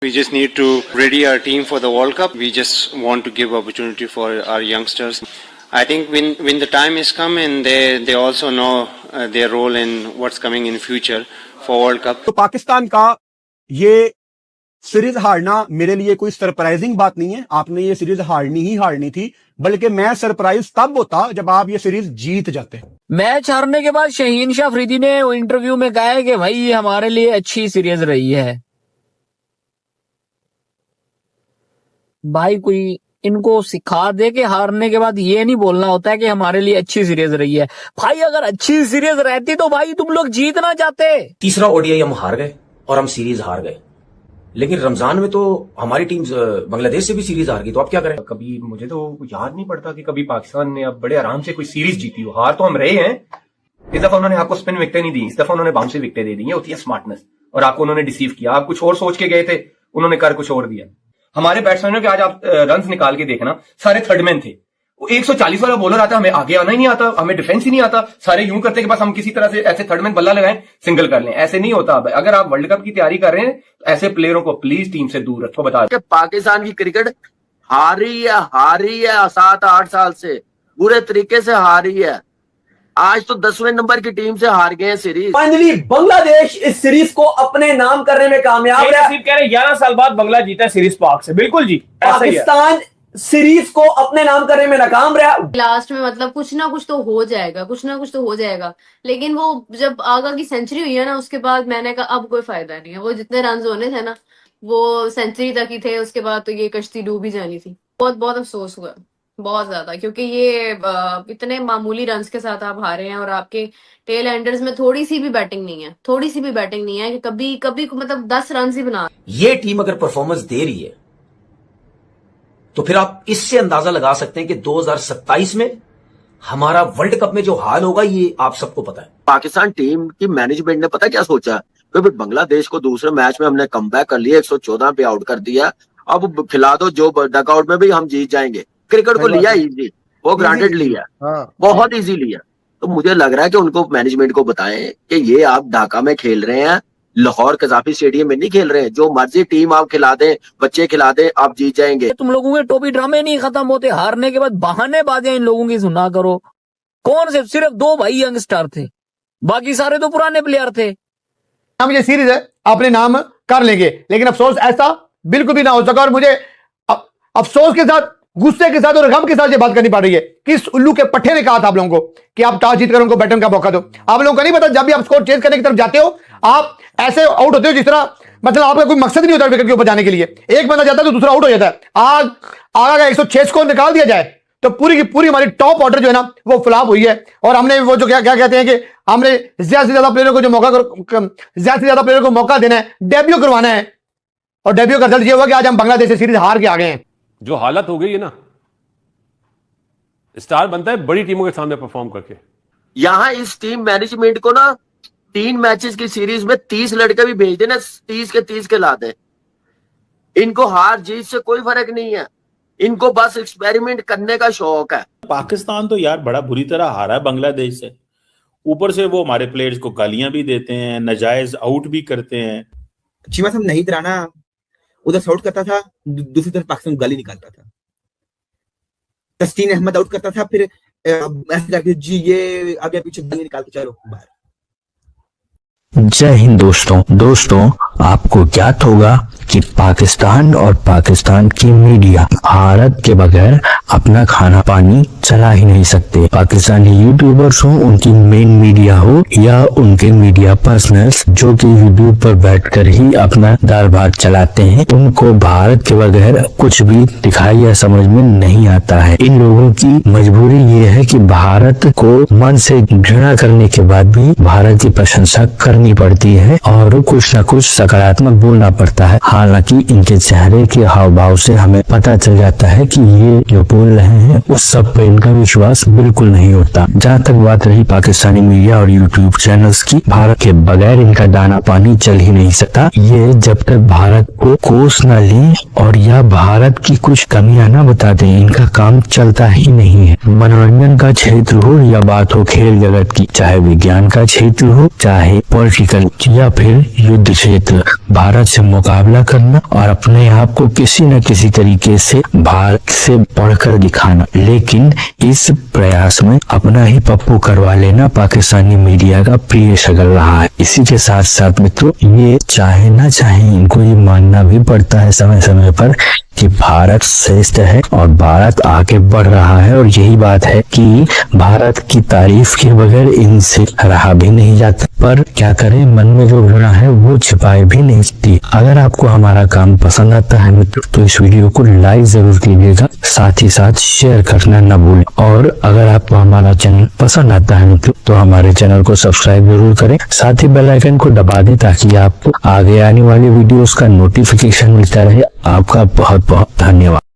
We just need to ready our team for the World Cup. We just want to give opportunity for our youngsters. I think when the time is come and they also know their role in what's coming in future for World Cup. तो पाकिस्तान का ये series हारना मेरे लिए कोई surprising बात नहीं है। आपने ये सीरीज हारनी थी, बल्कि मैं सरप्राइज तब होता जब आप ये सीरीज जीत जाते। मैच हारने के बाद शहीन शाह अफरीदी ने इंटरव्यू में कहा है कि भाई ये हमारे लिए अच्छी सीरीज रही है। भाई कोई इनको सिखा दे कि हारने के बाद ये नहीं बोलना होता है कि हमारे लिए अच्छी सीरीज रही है। भाई अगर अच्छी सीरीज रहती तो भाई तुम लोग जीतना चाहते। तीसरा ओडीआई हम हार गए और हम सीरीज हार गए, लेकिन रमजान में तो हमारी टीम बांग्लादेश से भी सीरीज हार गई, तो अब क्या करें? कभी मुझे तो याद नहीं पड़ता कि कभी पाकिस्तान ने अब बड़े आराम से कोई सीरीज जीती हो। हार तो हम रहे हैं, इस दफा उन्होंने आपको स्पिन विकेटें नहीं दी, इस दफा उन्होंने बाउंसी विकेटें दे दी। ये होती है स्मार्टनेस, और आपको उन्होंने डिसीव किया। आप कुछ और सोच के गए थे, उन्होंने कर कुछ और दिया। हमारे बैट्समैनों के आज आप रन निकाल के देखना, सारे थर्डमैन थे। 140 वाला बॉलर आता, हमें आगे आना ही नहीं आता, हमें डिफेंस ही नहीं आता। सारे यूं करते कि बस हम किसी तरह से ऐसे थर्डमैन बल्ला लगाएं, सिंगल कर लें। ऐसे नहीं होता। अगर आप वर्ल्ड कप की तैयारी कर रहे हैं तो ऐसे प्लेयरों को प्लीज टीम से दूर रखो। बता पाकिस्तान की क्रिकेट हारी है 7-8 साल से, बुरे तरीके से हारी है। आज तो 10वें नंबर की टीम से हार गए हैं सीरीज। फाइनली बांग्लादेश इस सीरीज को अपने नाम करने में कामयाब रहा। कह रहे 11 साल बाद बांग्ला जीता सीरीज पाक से। बिल्कुल जी, पाकिस्तान सीरीज को अपने नाम करने में नाकाम रहा। लास्ट में मतलब कुछ ना कुछ तो हो जाएगा, लेकिन वो जब आगा की सेंचुरी हुई है ना, उसके बाद मैंने कहा अब कोई फायदा नहीं है। वो जितने रन होने थे ना वो सेंचुरी तक ही थे, उसके बाद तो ये कश्ती डूब ही जानी थी। बहुत अफसोस हुआ, बहुत ज्यादा, क्योंकि ये इतने मामूली रन के साथ आप हारे हैं और आपके टेल एंडर्स में थोड़ी सी भी बैटिंग नहीं है कि कभी मतलब 10 रन ही बना। ये टीम अगर परफॉर्मेंस दे रही है तो फिर आप इससे अंदाजा लगा सकते हैं कि 2027 में हमारा वर्ल्ड कप में जो हाल होगा ये आप सबको पता है। पाकिस्तान टीम की मैनेजमेंट ने पता क्या सोचा, क्योंकि बांग्लादेश को दूसरे मैच में हमने कमबैक कर लिया, 114 पे आउट कर दिया। अब खिला दो जो डकआउट में भी हम जीत जाएंगे। क्रिकेट को लिया इजी, वो ग्रांटेड लिया, बहुत इजी लिया। तो मुझे लग रहा है कि उनको मैनेजमेंट को बताएं कि ये आप ढाका में खेल रहे हैं, लाहौर कजाफी स्टेडियम में नहीं खेल रहे हैं। जो मर्जी टीम आप खिला दें, बच्चे खिला दें, आप जीत जाएंगे। तुम लोगों के टोपी ड्रामे नहीं खत्म होते। हारने के बाद बहानेबाजियां इन लोगों की सुना करो। कौन से सिर्फ 2 भाई यंगस्टर थे, बाकी सारे तो पुराने प्लेयर थे। हम ये सीरीज है अपने नाम कर लेंगे, लेकिन अफसोस ऐसा बिल्कुल भी ना हो सका। और मुझे अफसोस के साथ, गुस्से के साथ और गम के साथ ये बात करनी पड़ रही है। किस उल्लू के पट्टे ने कहा था आप लोगों को कि आप टॉस जीतकर उनको बैटिंग का मौका दो। आप लोगों को नहीं पता, जब भी आप स्कोर चेंज करने की तरफ जाते हो आप ऐसे आउट होते हो जिस तरह मतलब आपका कोई मकसद नहीं होता विकेट के ऊपर जाने के लिए। एक बंदा जाता है तो दूसरा आउट हो जाता है। आज आगा 106 स्कोर निकाल दिया जाए तो पूरी की पूरी हमारी टॉप ऑर्डर जो है ना वो फ्लॉप हुई है। और हमने वो जो क्या कहते हैं कि हमने ज्यादा से ज्यादा प्लेयरों को मौका देना है, डेब्यू करवाना है। और डेब्यू का रिजल्ट ये हुआ कि आज हम बांग्लादेश से सीरीज हार के आ गए हैं। जो हालत हो गई है ना, स्टार बनता है बड़ी टीमों के सामने परफॉर्म करके। यहाँ इस टीम मैनेजमेंट को ना 3 मैचेस की सीरीज में 30 लड़के भी भेज देना, 30 के ला दे। इनको हार जीत से कोई फर्क नहीं है, इनको बस एक्सपेरिमेंट करने का शौक है। पाकिस्तान तो यार बड़ा बुरी तरह हारा है बांग्लादेश से। ऊपर से वो हमारे प्लेयर्स को गालियां भी देते हैं, नाजायज आउट भी करते हैं। चीमा साहब नहीं तराना उधर से आउट करता था, दूसरी तरफ पाकिस्तान गाली निकालता था। तस्कीन अहमद आउट करता था, फिर ऐसे करके जी ये आगे पीछे गाली निकाल के चलो बाहर। जय हिंद दोस्तों, आपको ज्ञात होगा कि पाकिस्तान और पाकिस्तान की मीडिया भारत के बगैर अपना खाना पानी चला ही नहीं सकते। पाकिस्तानी यूट्यूबर्स हो, उनकी मेन मीडिया हो या उनके मीडिया पर्सनल्स जो कि यूट्यूब पर बैठकर ही अपना दाल भात चलाते हैं, उनको भारत के बगैर कुछ भी दिखाई या समझ में नहीं आता है। इन लोगों की मजबूरी ये है कि भारत को मन से घृणा करने के बाद भी भारत की प्रशंसा करनी पड़ती है और कुछ न कुछ सकारात्मक बोलना पड़ता है। हालांकि इनके चेहरे के हाव भाव से हमें पता चल जाता है कि ये जो बोल रहे हैं उस सब पे इनका विश्वास बिल्कुल नहीं होता। जहाँ तक बात रही पाकिस्तानी मीडिया और यूट्यूब चैनल्स की, भारत के बगैर इनका दाना पानी चल ही नहीं सकता। ये जब तक भारत को कोस न ले और या भारत की कुछ कमियां न बता दें, इनका काम चलता ही नहीं है। मनोरंजन का क्षेत्र हो या बात हो खेल जगत की, चाहे विज्ञान का क्षेत्र हो, चाहे पॉलिटिकल या फिर युद्ध क्षेत्र, भारत से मुकाबला करना और अपने आप को किसी न किसी तरीके से भारत से बढ़कर दिखाना, लेकिन इस प्रयास में अपना ही पप्पू करवा लेना पाकिस्तानी मीडिया का प्रिय शगल रहा है। इसी के साथ साथ मित्रों, ये चाहे ना चाहे इनको ये मानना भी पड़ता है समय समय पर कि भारत श्रेष्ठ है और भारत आगे बढ़ रहा है, और यही बात है कि भारत की तारीफ के बगैर इनसे रहा भी नहीं जाता। पर क्या करें, मन में जो घृणा है वो छिपाए भी नहीं सकती। अगर आपको हमारा काम पसंद आता है मित्रों, तो इस वीडियो को लाइक जरूर कीजिएगा, साथ ही साथ शेयर करना न भूलें। और अगर आपको हमारा चैनल पसंद आता है मित्रों, तो हमारे चैनल को सब्सक्राइब जरूर करें, साथ ही बेल आइकन को दबा दें ताकि आपको आगे आने वाली वीडियोस का नोटिफिकेशन मिलता रहे। आपका बहुत बहुत धन्यवाद।